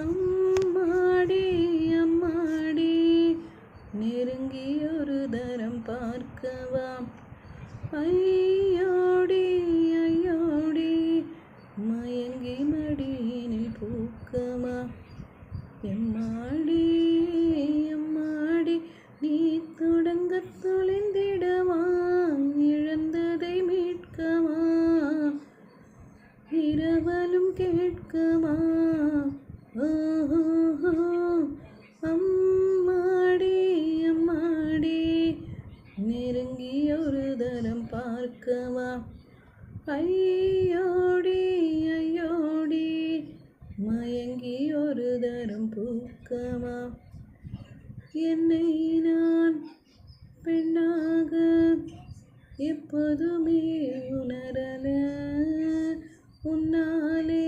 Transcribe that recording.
அம்மாடி அம்மாடி நெருங்கி ஒரு தரம் பார்க்கவா ஐயோடி ஐயோடி மயங்கி மடியினில் பூக்கவா எம்மாடி எம்மாடி நீ தொடங்க தொலைந்திடவா இழந்ததை மீட்கவா இரவலும் கேட்கவா ஓஹோ அம்மாடி அம்மாடி நெருங்கி ஒரு தரம் பார்க்கவா ஐயோடி ஐயோடி மயங்கி ஒரு தரம் பூக்கவா என்னை நான் பெண்ணாக எப்போதுமே உணரல உன்னாலே